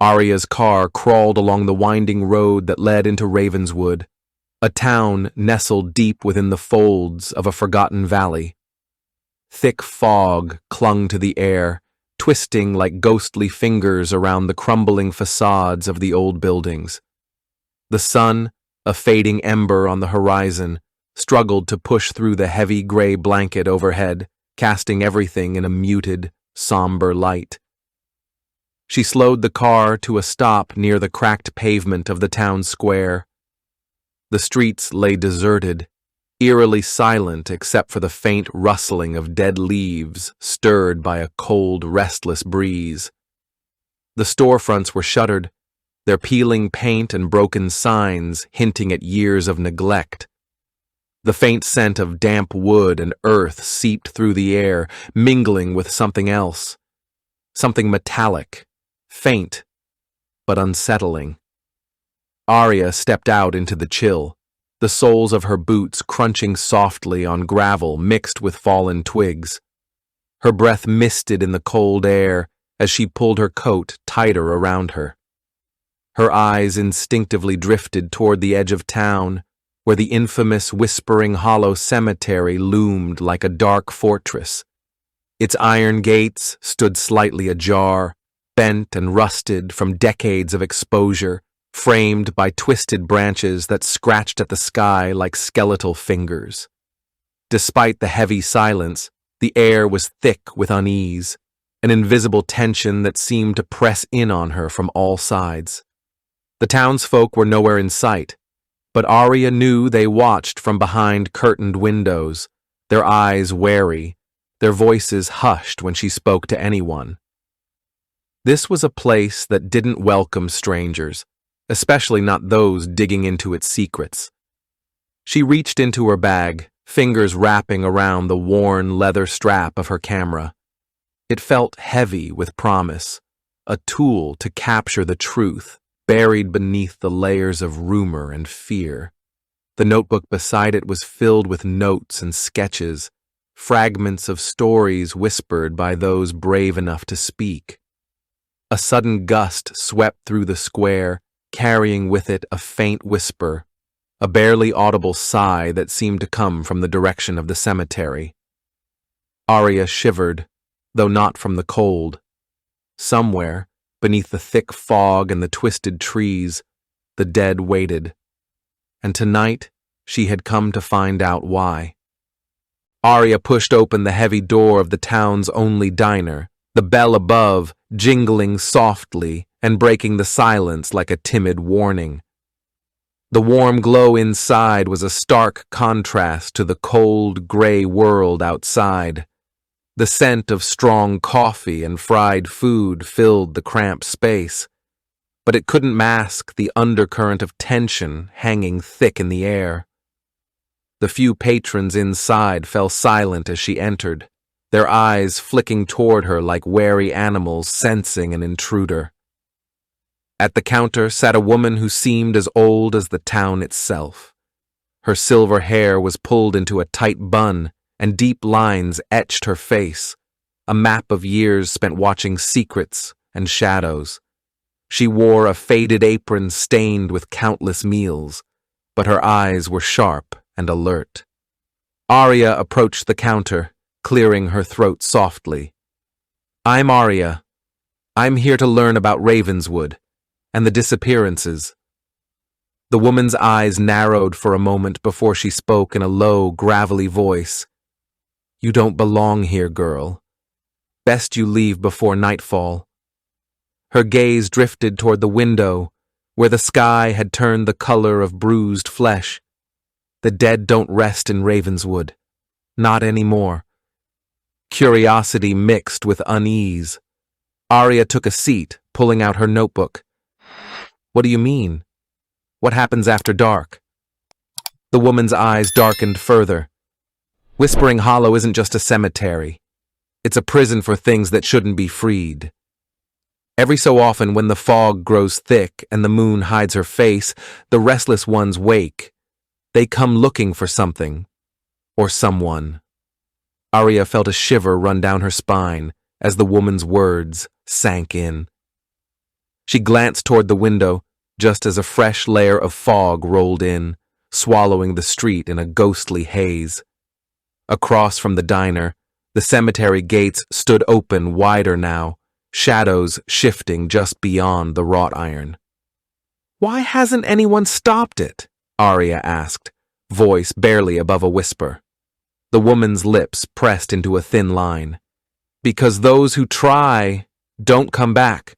Aria's car crawled along the winding road that led into Ravenswood, a town nestled deep within the folds of a forgotten valley. Thick fog clung to the air, twisting like ghostly fingers around the crumbling facades of the old buildings. The sun, a fading ember on the horizon, struggled to push through the heavy gray blanket overhead, casting everything in a muted, somber light. She slowed the car to a stop near the cracked pavement of the town square. The streets lay deserted, eerily silent except for the faint rustling of dead leaves stirred by a cold, restless breeze. The storefronts were shuttered, their peeling paint and broken signs hinting at years of neglect. The faint scent of damp wood and earth seeped through the air, mingling with something else, something metallic, faint, but unsettling. Aria stepped out into the chill, the soles of her boots crunching softly on gravel mixed with fallen twigs. Her breath misted in the cold air as she pulled her coat tighter around her. Her eyes instinctively drifted toward the edge of town, where the infamous Whispering Hollow Cemetery loomed like a dark fortress. Its iron gates stood slightly ajar, bent and rusted from decades of exposure, framed by twisted branches that scratched at the sky like skeletal fingers. Despite the heavy silence, the air was thick with unease, an invisible tension that seemed to press in on her from all sides. The townsfolk were nowhere in sight, but Aria knew they watched from behind curtained windows, their eyes wary, their voices hushed when she spoke to anyone. This was a place that didn't welcome strangers, especially not those digging into its secrets. She reached into her bag, fingers wrapping around the worn leather strap of her camera. It felt heavy with promise, a tool to capture the truth buried beneath the layers of rumor and fear. The notebook beside it was filled with notes and sketches, fragments of stories whispered by those brave enough to speak. A sudden gust swept through the square, carrying with it a faint whisper, a barely audible sigh that seemed to come from the direction of the cemetery. Aria shivered, though not from the cold. Somewhere, beneath the thick fog and the twisted trees, the dead waited. And tonight, she had come to find out why. Aria pushed open the heavy door of the town's only diner, the bell above jingling softly and breaking the silence like a timid warning. The warm glow inside was a stark contrast to the cold, gray world outside. The scent of strong coffee and fried food filled the cramped space, but it couldn't mask the undercurrent of tension hanging thick in the air. The few patrons inside fell silent as she entered, their eyes flicking toward her like wary animals sensing an intruder. At the counter sat a woman who seemed as old as the town itself. Her silver hair was pulled into a tight bun, and deep lines etched her face, a map of years spent watching secrets and shadows. She wore a faded apron stained with countless meals, but her eyes were sharp and alert. Aria approached the counter, clearing her throat softly. "I'm Aria. I'm here to learn about Ravenswood and the disappearances." The woman's eyes narrowed for a moment before she spoke in a low, gravelly voice. "You don't belong here, girl. Best you leave before nightfall." Her gaze drifted toward the window, where the sky had turned the color of bruised flesh. The dead don't rest in Ravenswood. Not anymore. Curiosity mixed with unease. Aria took a seat, pulling out her notebook. "What do you mean? What happens after dark?" The woman's eyes darkened further. "Whispering Hollow isn't just a cemetery. It's a prison for things that shouldn't be freed. Every so often, when the fog grows thick and the moon hides her face, the restless ones wake. They come looking for something. Or someone." Aria felt a shiver run down her spine as the woman's words sank in. She glanced toward the window just as a fresh layer of fog rolled in, swallowing the street in a ghostly haze. Across from the diner, the cemetery gates stood open wider now, shadows shifting just beyond the wrought iron. "Why hasn't anyone stopped it?" Aria asked, voice barely above a whisper. The woman's lips pressed into a thin line. "Because those who try don't come back.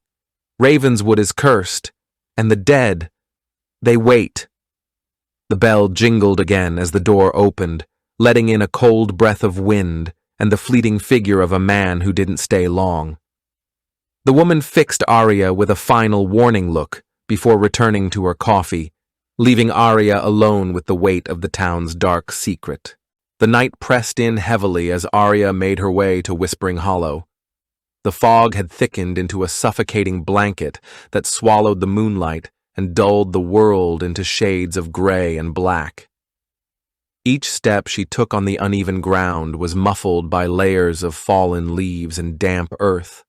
Ravenswood is cursed, and the dead, they wait." The bell jingled again as the door opened, letting in a cold breath of wind and the fleeting figure of a man who didn't stay long. The woman fixed Aria with a final warning look before returning to her coffee, leaving Aria alone with the weight of the town's dark secret. The night pressed in heavily as Aria made her way to Whispering Hollow. The fog had thickened into a suffocating blanket that swallowed the moonlight and dulled the world into shades of gray and black. Each step she took on the uneven ground was muffled by layers of fallen leaves and damp earth.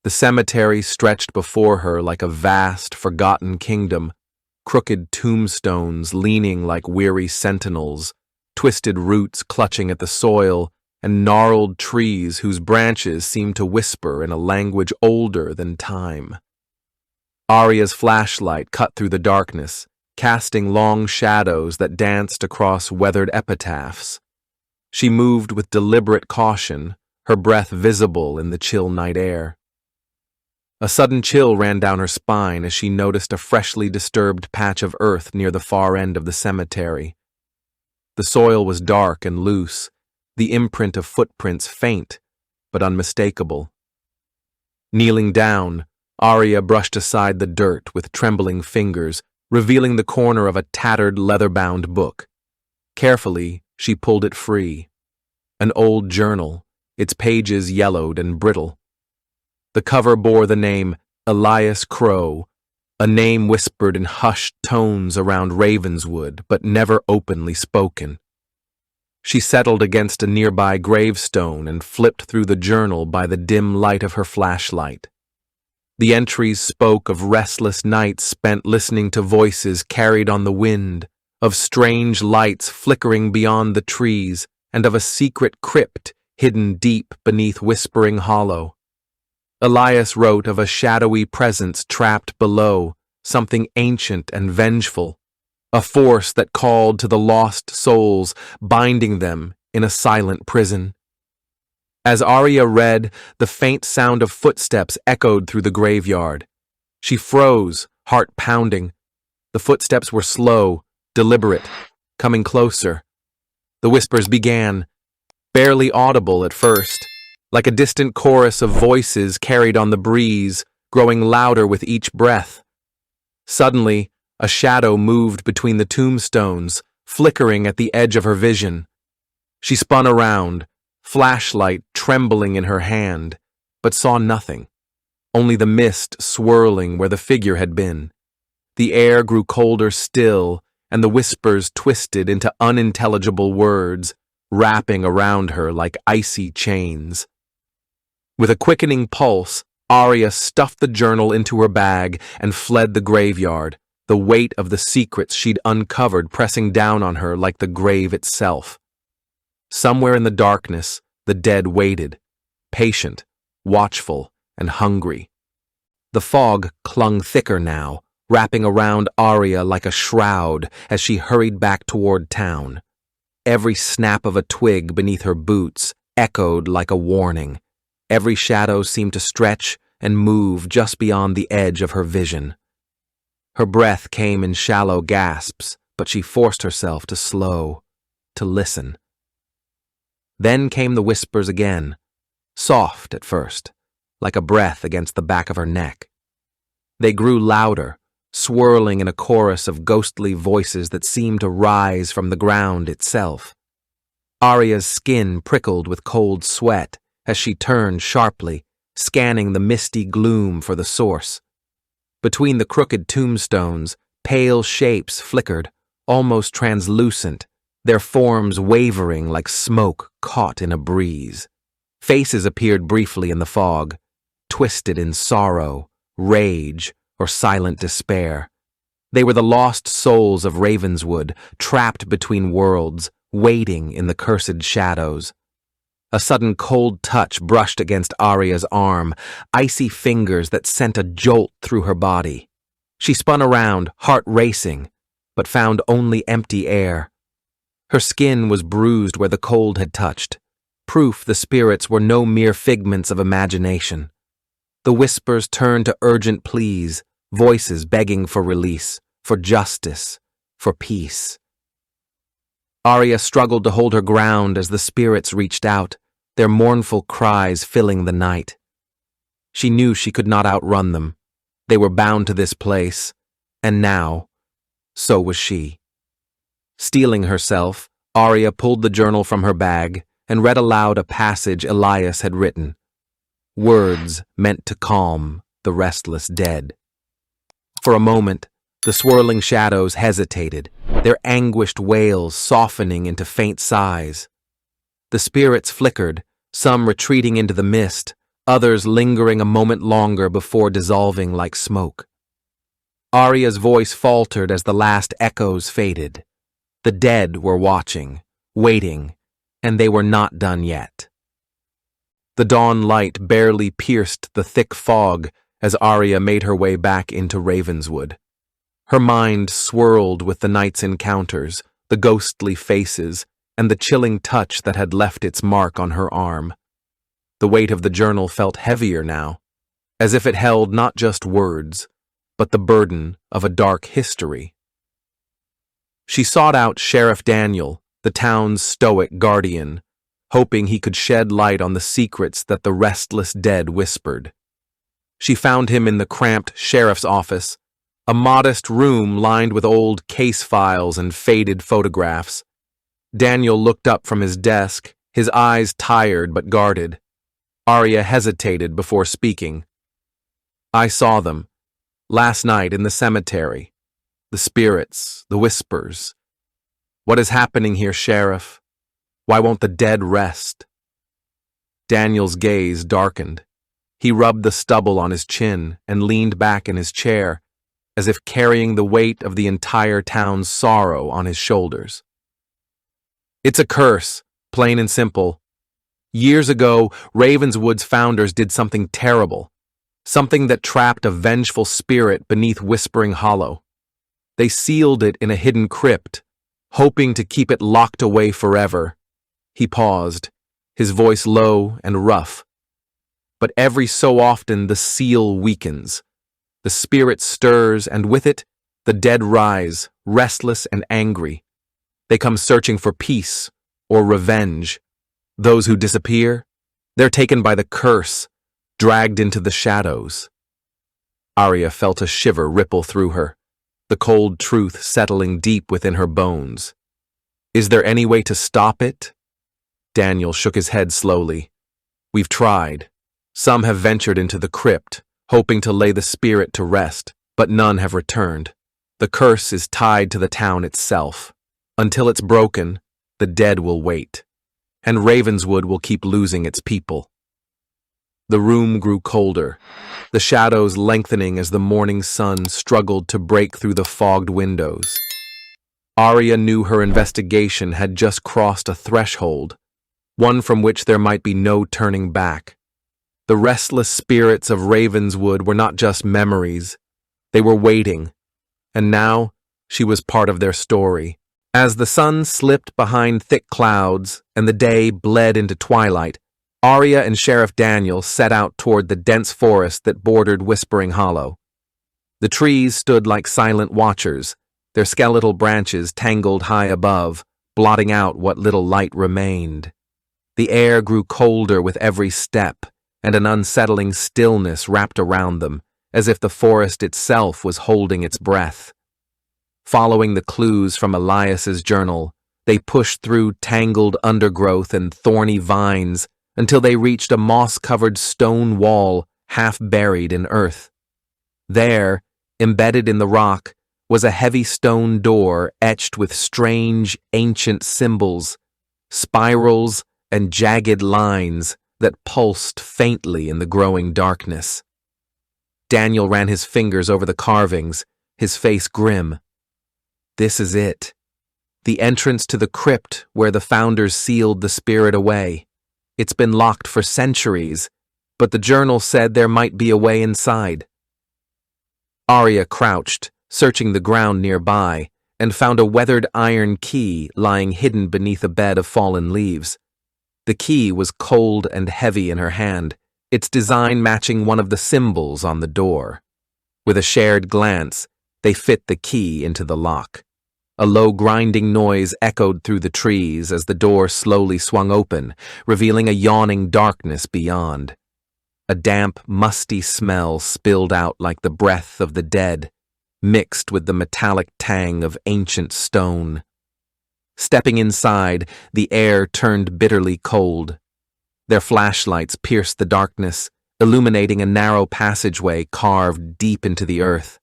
The cemetery stretched before her like a vast, forgotten kingdom, crooked tombstones leaning like weary sentinels, twisted roots clutching at the soil, and gnarled trees whose branches seemed to whisper in a language older than time. Aria's flashlight cut through the darkness, casting long shadows that danced across weathered epitaphs. She moved with deliberate caution, her breath visible in the chill night air. A sudden chill ran down her spine as she noticed a freshly disturbed patch of earth near the far end of the cemetery. The soil was dark and loose, the imprint of footprints faint but unmistakable. Kneeling down, Aria brushed aside the dirt with trembling fingers, revealing the corner of a tattered leather-bound book. Carefully, she pulled it free. An old journal, its pages yellowed and brittle. The cover bore the name Elias Crow, a name whispered in hushed tones around Ravenswood, but never openly spoken. She settled against a nearby gravestone and flipped through the journal by the dim light of her flashlight. The entries spoke of restless nights spent listening to voices carried on the wind, of strange lights flickering beyond the trees, and of a secret crypt hidden deep beneath Whispering Hollow. Elias wrote of a shadowy presence trapped below, something ancient and vengeful, a force that called to the lost souls, binding them in a silent prison. As Aria read, the faint sound of footsteps echoed through the graveyard. She froze, heart pounding. The footsteps were slow, deliberate, coming closer. The whispers began, barely audible at first, like a distant chorus of voices carried on the breeze, growing louder with each breath. Suddenly, a shadow moved between the tombstones, flickering at the edge of her vision. She spun around, flashlight trembling in her hand, but saw nothing, only the mist swirling where the figure had been. The air grew colder still, and the whispers twisted into unintelligible words, wrapping around her like icy chains. With a quickening pulse, Aria stuffed the journal into her bag and fled the graveyard, the weight of the secrets she'd uncovered pressing down on her like the grave itself. Somewhere in the darkness, the dead waited, patient, watchful, and hungry. The fog clung thicker now, wrapping around Aria like a shroud as she hurried back toward town. Every snap of a twig beneath her boots echoed like a warning. Every shadow seemed to stretch and move just beyond the edge of her vision. Her breath came in shallow gasps, but she forced herself to slow, to listen. Then came the whispers again, soft at first, like a breath against the back of her neck. They grew louder, swirling in a chorus of ghostly voices that seemed to rise from the ground itself. Aria's skin prickled with cold sweat as she turned sharply, scanning the misty gloom for the source. Between the crooked tombstones, pale shapes flickered, almost translucent, their forms wavering like smoke caught in a breeze. Faces appeared briefly in the fog, twisted in sorrow, rage, or silent despair. They were the lost souls of Ravenswood, trapped between worlds, waiting in the cursed shadows. A sudden cold touch brushed against Aria's arm, icy fingers that sent a jolt through her body. She spun around, heart racing, but found only empty air. Her skin was bruised where the cold had touched, proof the spirits were no mere figments of imagination. The whispers turned to urgent pleas, voices begging for release, for justice, for peace. Aria struggled to hold her ground as the spirits reached out, their mournful cries filling the night. She knew she could not outrun them. They were bound to this place, and now, so was she. Steeling herself, Aria pulled the journal from her bag and read aloud a passage Elias had written. Words meant to calm the restless dead. For a moment, the swirling shadows hesitated, their anguished wails softening into faint sighs. The spirits flickered, some retreating into the mist, others lingering a moment longer before dissolving like smoke. Aria's voice faltered as the last echoes faded. The dead were watching, waiting, and they were not done yet. The dawn light barely pierced the thick fog as Aria made her way back into Ravenswood. Her mind swirled with the night's encounters, the ghostly faces, and the chilling touch that had left its mark on her arm. The weight of the journal felt heavier now, as if it held not just words, but the burden of a dark history. She sought out Sheriff Daniel, the town's stoic guardian, hoping he could shed light on the secrets that the restless dead whispered. She found him in the cramped sheriff's office, a modest room lined with old case files and faded photographs. Daniel looked up from his desk, his eyes tired but guarded. Aria hesitated before speaking. I saw them, last night in the cemetery. The spirits, the whispers. What is happening here, Sheriff? Why won't the dead rest? Daniel's gaze darkened. He rubbed the stubble on his chin and leaned back in his chair, as if carrying the weight of the entire town's sorrow on his shoulders. It's a curse, plain and simple. Years ago, Ravenswood's founders did something terrible, something that trapped a vengeful spirit beneath Whispering Hollow. They sealed it in a hidden crypt, hoping to keep it locked away forever. He paused, his voice low and rough. But every so often the seal weakens. The spirit stirs, and with it, the dead rise, restless and angry. They come searching for peace or revenge. Those who disappear, they're taken by the curse, dragged into the shadows. Aria felt a shiver ripple through her, the cold truth settling deep within her bones. Is there any way to stop it? Daniel shook his head slowly. We've tried. Some have ventured into the crypt, hoping to lay the spirit to rest, but none have returned. The curse is tied to the town itself. Until it's broken, the dead will wait, and Ravenswood will keep losing its people. The room grew colder, the shadows lengthening as the morning sun struggled to break through the fogged windows. Aria knew her investigation had just crossed a threshold, one from which there might be no turning back. The restless spirits of Ravenswood were not just memories, they were waiting, and now she was part of their story. As the sun slipped behind thick clouds and the day bled into twilight, Aria and Sheriff Daniel set out toward the dense forest that bordered Whispering Hollow. The trees stood like silent watchers, their skeletal branches tangled high above, blotting out what little light remained. The air grew colder with every step, and an unsettling stillness wrapped around them, as if the forest itself was holding its breath. Following the clues from Elias's journal, they pushed through tangled undergrowth and thorny vines until they reached a moss-covered stone wall half buried in earth. There, embedded in the rock, was a heavy stone door etched with strange, ancient symbols, spirals, and jagged lines that pulsed faintly in the growing darkness. Daniel ran his fingers over the carvings, his face grim. This is it. The entrance to the crypt where the founders sealed the spirit away. It's been locked for centuries, but the journal said there might be a way inside. Aria crouched, searching the ground nearby, and found a weathered iron key lying hidden beneath a bed of fallen leaves. The key was cold and heavy in her hand, its design matching one of the symbols on the door. With a shared glance, they fit the key into the lock. A low grinding noise echoed through the trees as the door slowly swung open, revealing a yawning darkness beyond. A damp, musty smell spilled out like the breath of the dead, mixed with the metallic tang of ancient stone. Stepping inside, the air turned bitterly cold. Their flashlights pierced the darkness, illuminating a narrow passageway carved deep into the earth.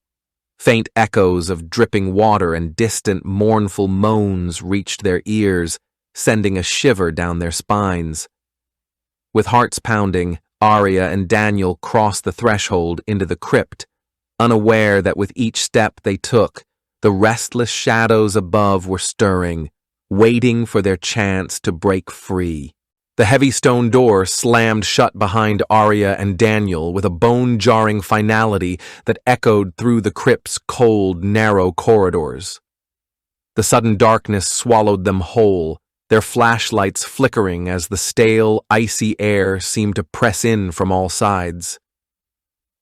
Faint echoes of dripping water and distant, mournful moans reached their ears, sending a shiver down their spines. With hearts pounding, Aria and Daniel crossed the threshold into the crypt, unaware that with each step they took, the restless shadows above were stirring, waiting for their chance to break free. The heavy stone door slammed shut behind Aria and Daniel with a bone-jarring finality that echoed through the crypt's cold, narrow corridors. The sudden darkness swallowed them whole, their flashlights flickering as the stale, icy air seemed to press in from all sides.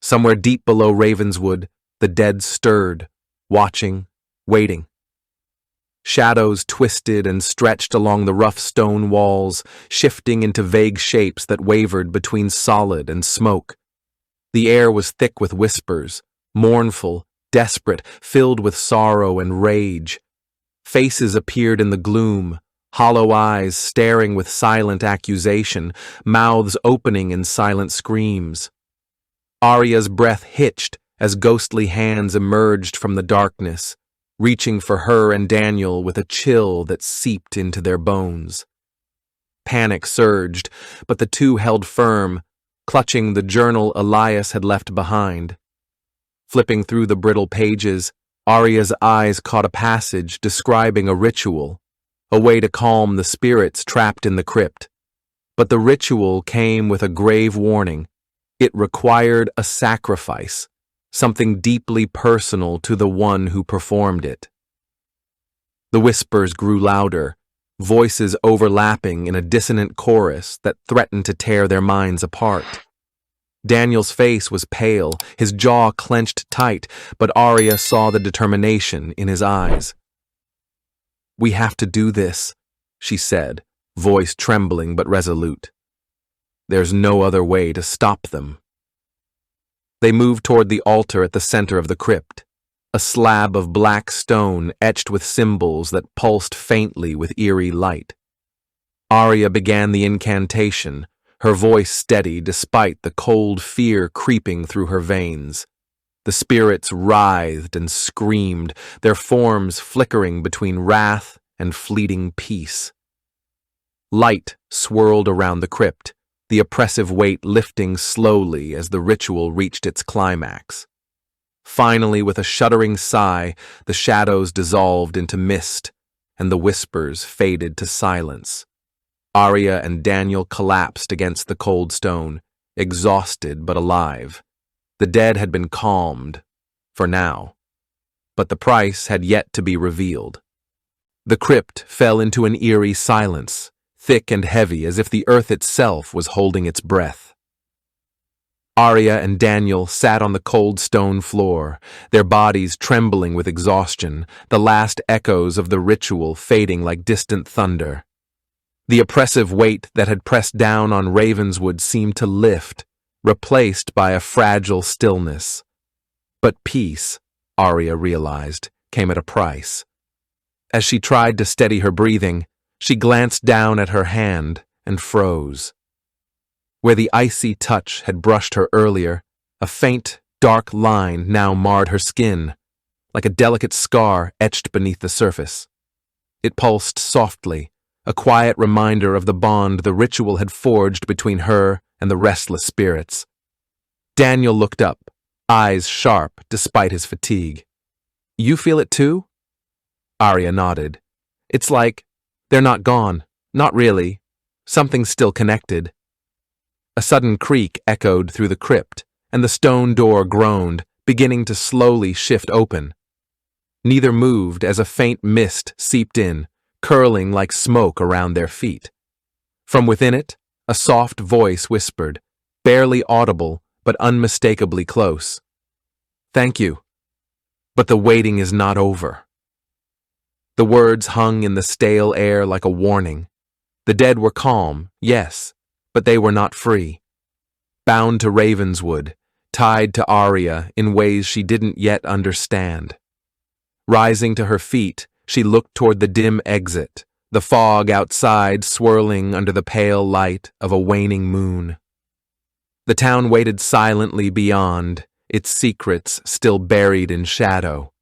Somewhere deep below Ravenswood, the dead stirred, watching, waiting. Shadows twisted and stretched along the rough stone walls, shifting into vague shapes that wavered between solid and smoke. The air was thick with whispers, mournful, desperate, filled with sorrow and rage. Faces appeared in the gloom, hollow eyes staring with silent accusation, mouths opening in silent screams. Aria's breath hitched as ghostly hands emerged from the darkness, reaching for her and Daniel with a chill that seeped into their bones. Panic surged, but the two held firm, clutching the journal Elias had left behind. Flipping through the brittle pages, Aria's eyes caught a passage describing a ritual, a way to calm the spirits trapped in the crypt. But the ritual came with a grave warning. It required a sacrifice, something deeply personal to the one who performed it. The whispers grew louder, voices overlapping in a dissonant chorus that threatened to tear their minds apart. Daniel's face was pale, his jaw clenched tight, but Aria saw the determination in his eyes. "We have to do this," she said, voice trembling but resolute. "There's no other way to stop them." They moved toward the altar at the center of the crypt, a slab of black stone etched with symbols that pulsed faintly with eerie light. Aria began the incantation, her voice steady despite the cold fear creeping through her veins. The spirits writhed and screamed, their forms flickering between wrath and fleeting peace. Light swirled around the crypt, the oppressive weight lifting slowly as the ritual reached its climax. Finally, with a shuddering sigh, the shadows dissolved into mist, and the whispers faded to silence. Aria and Daniel collapsed against the cold stone, exhausted but alive. The dead had been calmed, for now, but the price had yet to be revealed. The crypt fell into an eerie silence, thick and heavy as if the earth itself was holding its breath. Aria and Daniel sat on the cold stone floor, their bodies trembling with exhaustion, the last echoes of the ritual fading like distant thunder. The oppressive weight that had pressed down on Ravenswood seemed to lift, replaced by a fragile stillness. But peace, Aria realized, came at a price. As she tried to steady her breathing, she glanced down at her hand and froze. Where the icy touch had brushed her earlier, a faint, dark line now marred her skin, like a delicate scar etched beneath the surface. It pulsed softly, a quiet reminder of the bond the ritual had forged between her and the restless spirits. Daniel looked up, eyes sharp despite his fatigue. You feel it too? Aria nodded. It's like, they're not gone. Not really. Something's still connected. A sudden creak echoed through the crypt, and the stone door groaned, beginning to slowly shift open. Neither moved as a faint mist seeped in, curling like smoke around their feet. From within it, a soft voice whispered, barely audible but unmistakably close. Thank you. But the waiting is not over. The words hung in the stale air like a warning. The dead were calm, yes, but they were not free. Bound to Ravenswood, tied to Aria in ways she didn't yet understand. Rising to her feet, she looked toward the dim exit, the fog outside swirling under the pale light of a waning moon. The town waited silently beyond, its secrets still buried in shadow.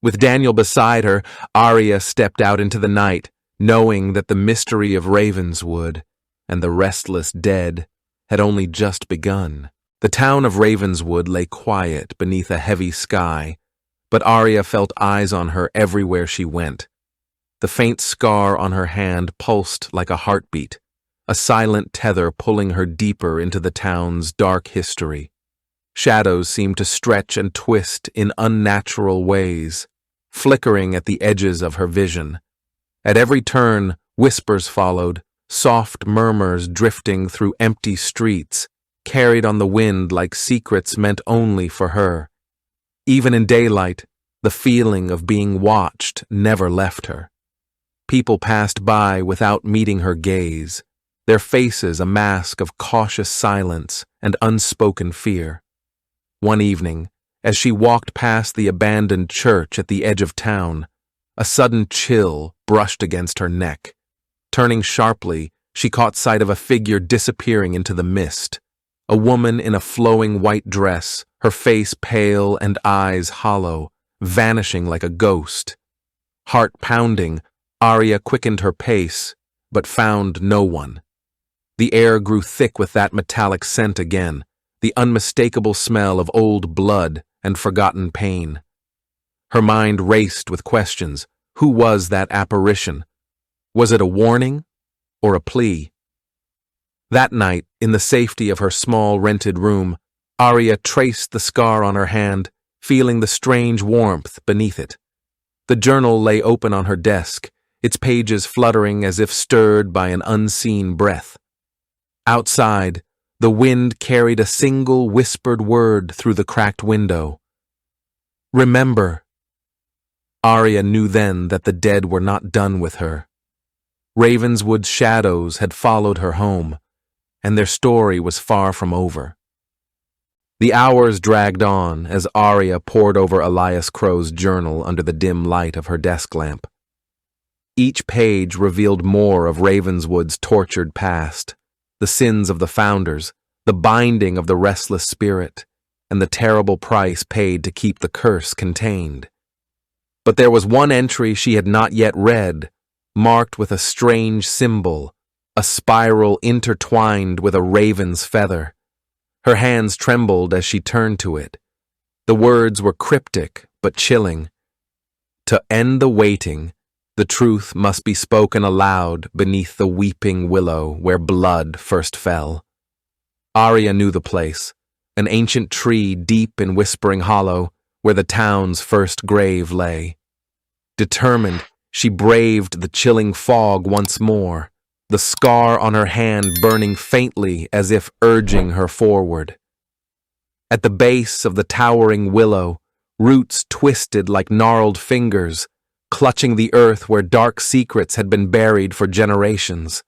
With Daniel beside her, Aria stepped out into the night, knowing that the mystery of Ravenswood and the restless dead had only just begun. The town of Ravenswood lay quiet beneath a heavy sky, but Aria felt eyes on her everywhere she went. The faint scar on her hand pulsed like a heartbeat, a silent tether pulling her deeper into the town's dark history. Shadows seemed to stretch and twist in unnatural ways, flickering at the edges of her vision. At every turn, whispers followed, soft murmurs drifting through empty streets, carried on the wind like secrets meant only for her. Even in daylight, the feeling of being watched never left her. People passed by without meeting her gaze, their faces a mask of cautious silence and unspoken fear. One evening, as she walked past the abandoned church at the edge of town, a sudden chill brushed against her neck. Turning sharply, she caught sight of a figure disappearing into the mist. A woman in a flowing white dress, her face pale and eyes hollow, vanishing like a ghost. Heart pounding, Aria quickened her pace, but found no one. The air grew thick with that metallic scent again, the unmistakable smell of old blood and forgotten pain. Her mind raced with questions. Who was that apparition? Was it a warning or a plea? That night, in the safety of her small rented room, Aria traced the scar on her hand, feeling the strange warmth beneath it. The journal lay open on her desk, its pages fluttering as if stirred by an unseen breath. Outside, the wind carried a single whispered word through the cracked window. Remember. Aria knew then that the dead were not done with her. Ravenswood's shadows had followed her home, and their story was far from over. The hours dragged on as Aria pored over Elias Crow's journal under the dim light of her desk lamp. Each page revealed more of Ravenswood's tortured past, the sins of the founders, the binding of the restless spirit, and the terrible price paid to keep the curse contained. But there was one entry she had not yet read, marked with a strange symbol, a spiral intertwined with a raven's feather. Her hands trembled as she turned to it. The words were cryptic but chilling. To end the waiting, the truth must be spoken aloud beneath the weeping willow where blood first fell. Aria knew the place, an ancient tree deep in Whispering Hollow where the town's first grave lay. Determined, she braved the chilling fog once more, the scar on her hand burning faintly as if urging her forward. At the base of the towering willow, roots twisted like gnarled fingers, clutching the earth where dark secrets had been buried for generations.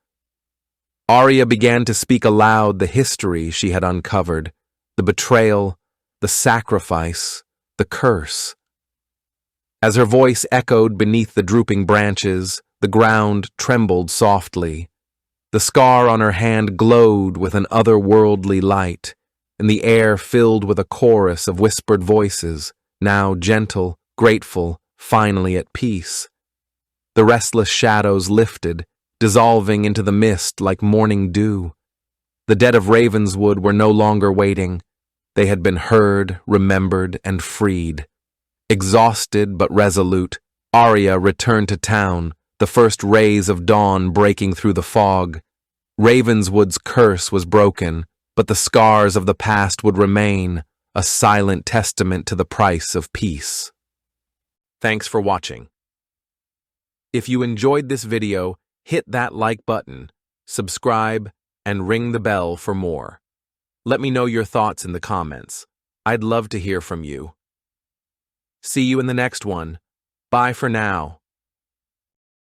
Aria began to speak aloud the history she had uncovered, the betrayal, the sacrifice, the curse. As her voice echoed beneath the drooping branches, the ground trembled softly. The scar on her hand glowed with an otherworldly light, and the air filled with a chorus of whispered voices, now gentle, grateful, finally at peace. The restless shadows lifted, dissolving into the mist like morning dew. The dead of Ravenswood were no longer waiting. They had been heard, remembered, and freed. Exhausted but resolute, Aria returned to town, the first rays of dawn breaking through the fog. Ravenswood's curse was broken, but the scars of the past would remain, a silent testament to the price of peace. Thanks for watching. If you enjoyed this video, hit that like button, subscribe, and ring the bell for more. Let me know your thoughts in the comments. I'd love to hear from you. See you in the next one. Bye for now.